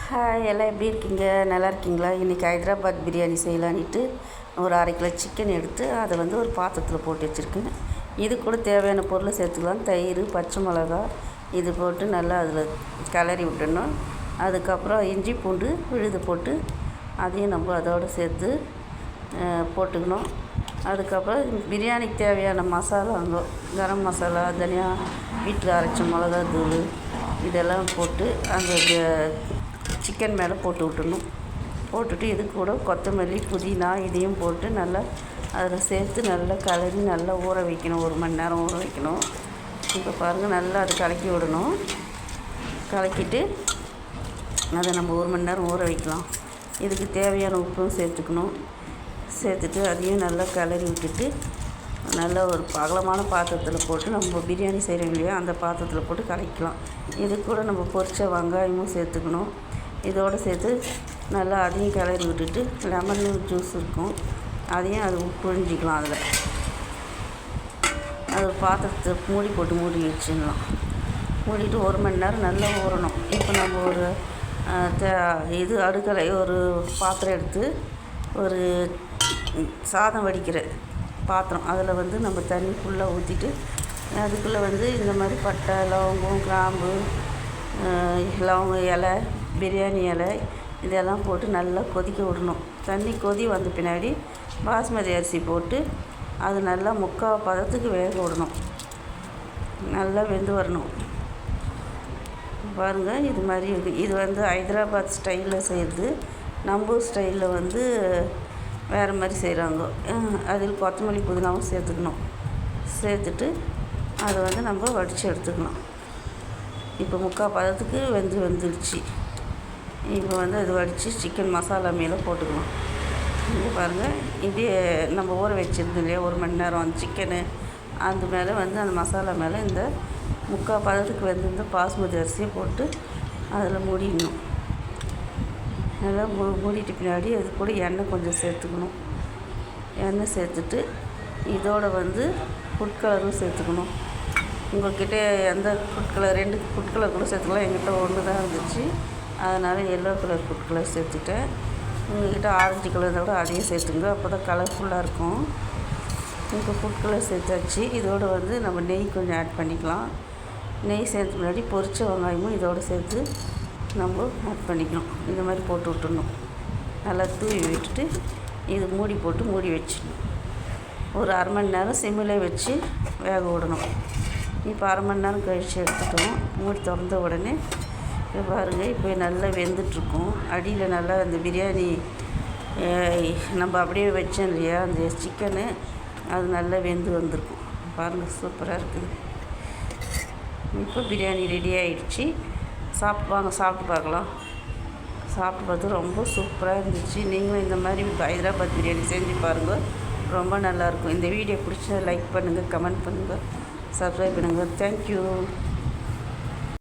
Hi, எல்லாம் எப்படி இருக்கீங்க? நல்லா இருக்கீங்களா? இன்றைக்கி ஹைதராபாத் பிரியாணி செய்யலான்ட்டு ஒரு 1/2 கிலோ சிக்கன் எடுத்து அதை வந்து ஒரு பாத்திரத்தில் போட்டு வச்சுருக்கேன். இது கூட தேவையான பொருளை சேர்த்துக்கலாம். தயிர், பச்சை மிளகா இது போட்டு நல்லா அதில் கிளறி விட்டுடணும். அதுக்கப்புறம் இஞ்சி பூண்டு விழுது போட்டு அதையும் நம்ம அதோடு சேர்த்து போட்டுக்கணும். அதுக்கப்புறம் பிரியாணிக்கு தேவையான மசாலாங்க, கரம் மசாலா, தனியா, வீட்டில் அரைச்ச மிளகா தூள் இதெல்லாம் போட்டு அந்த சிக்கன் மேலே போட்டு விட்டுணும். போட்டுட்டு இது கூட கொத்தமல்லி, புதினா இதையும் போட்டு நல்லா அதில் சேர்த்து நல்லா கிளறி நல்லா ஊற வைக்கணும். 1 மணி நேரம் ஊற வைக்கணும். இப்போ பாருங்கள், நல்லா அது கலக்கி விடணும். கலக்கிட்டு அதை நம்ம 1 மணி நேரம் ஊற வைக்கலாம். இதுக்கு தேவையான உப்பும் சேர்த்துக்கணும். சேர்த்துட்டு அதையும் நல்லா கிளறி விட்டுட்டு நல்லா ஒரு அகலமான பாத்திரத்தில் போட்டு நம்ம பிரியாணி செய்கிறோம் இல்லையா, அந்த பாத்திரத்தில் போட்டு கலக்கலாம். இது கூட நம்ம பொரிச்ச வெங்காயமும் சேர்த்துக்கணும். இதோடு சேர்த்து நல்லா அதையும் கிளறி விட்டுட்டு லெமன் ஜூஸ் இருக்கும், அதையும் அது புழிஞ்சிக்கலாம். அதில் அது பாத்திரத்தை மூடி போட்டு மூடி வச்சிடலாம். மூடிட்டு 1 மணி நேரம் நல்லா ஊறணும். இப்போ நம்ம ஒரு அடுக்கலை ஒரு பாத்திரம் எடுத்து ஒரு சாதம் வடிக்கிற பாத்திரம் அதில் வந்து நம்ம தண்ணி ஃபுல்லாக ஊற்றிட்டு அதுக்குள்ளே வந்து இந்த மாதிரி பட்டை, லவங்கம், கிராம்பு, லவங்க இலை, பிரியாணி இலை இதெல்லாம் போட்டு நல்லா கொதிக்க விடணும். தண்ணி கொதி வந்த பின்னாடி பாஸ்மதி அரிசி போட்டு அது நல்லா 3/4 பதத்துக்கு வேக விடணும். நல்லா வெந்து வரணும். பாருங்கள், இது மாதிரி இருக்குது. இது வந்து ஹைதராபாத் ஸ்டைலில் செய்கிறது. நம்ம ஸ்டைலில் வந்து வேறு மாதிரி செய்கிறாங்க. அதில் கொத்தமல்லி, புதினாவும் சேர்த்துக்கணும். சேர்த்துட்டு அதை வந்து நம்ம வடித்து எடுத்துக்கணும். இப்போ 3/4 பதத்துக்கு வந்துடுச்சு. இப்போ வந்து அது வடித்து சிக்கன் மசாலா மேலே போட்டுக்கணும். இங்கே பாருங்கள், இப்படியே நம்ம ஊற வச்சுருந்தோம் இல்லையா 1 மணி நேரம் அந்த சிக்கனு, அந்த மேலே வந்து அந்த மசாலா மேலே இந்த 3/4 பதத்துக்கு வெந்திருந்த பாஸ்மதி அரிசியை போட்டு அதில் மூடிடணும். நல்லா மூடிட்டு பின்னாடி அது கூட எண்ணெய் கொஞ்சம் சேர்த்துக்கணும். எண்ணெய் சேர்த்துட்டு இதோட வந்து ஃபுட் கலரும் சேர்த்துக்கணும். உங்கள்கிட்ட எந்த ஃபுட் கலர் 2 ஃபுட் கலர் கூட சேர்த்துக்கலாம். எங்கிட்ட 1 தான் இருந்துச்சு, அதனால் எல்லோ கலர் ஃபுட் கலர் சேர்த்துட்டேன். உங்கள்கிட்ட ஆரஞ்சு கலர் இருந்தால் கூட அதையும் சேர்த்துங்க, அப்போ தான் கலர்ஃபுல்லாக இருக்கும். இப்போ ஃபுட் கலர் சேர்த்தாச்சு. இதோடு வந்து நம்ம நெய் கொஞ்சம் ஆட் பண்ணிக்கலாம். நெய் சேர்த்து முன்னாடி பொரிச்ச வெங்காயமும் இதோடு சேர்த்து நம்ம ஆட் பண்ணிக்கணும். இந்த மாதிரி போட்டு விட்டுடணும். நல்லா தூவி விட்டுட்டு இது மூடி போட்டு மூடி வச்சிடணும். ஒரு 1/2 மணி நேரம் சிம்மில் வச்சு வேக விடணும். இப்போ 1/2 மணி நேரம் கழித்து எடுத்துட்டோம். மூடி திறந்த உடனே பாருங்கள், இப்போ நல்லா வெந்துட்டுருக்கும். அடியில் நல்லா அந்த பிரியாணி நம்ம அப்படியே வச்சோம் இல்லையா, அந்த சிக்கனு அது நல்லா வெந்து வந்திருக்கும். பாருங்கள், சூப்பராக இருக்குது. இப்போ பிரியாணி ரெடி ஆகிடுச்சு. வாங்க சாப்பிட்டு பார்க்கலாம். சாப்பிட்டு பார்த்து ரொம்ப சூப்பராக இருந்துச்சு. நீங்களும் இந்த மாதிரி ஹைதராபாத் பிரியாணி செஞ்சு பாருங்கள், ரொம்ப நல்லாயிருக்கும். இந்த வீடியோ பிடிச்சா லைக் பண்ணுங்கள், கமெண்ட் பண்ணுங்கள், சப்ஸ்கிரைப் பண்ணுங்கள். தேங்க்யூ.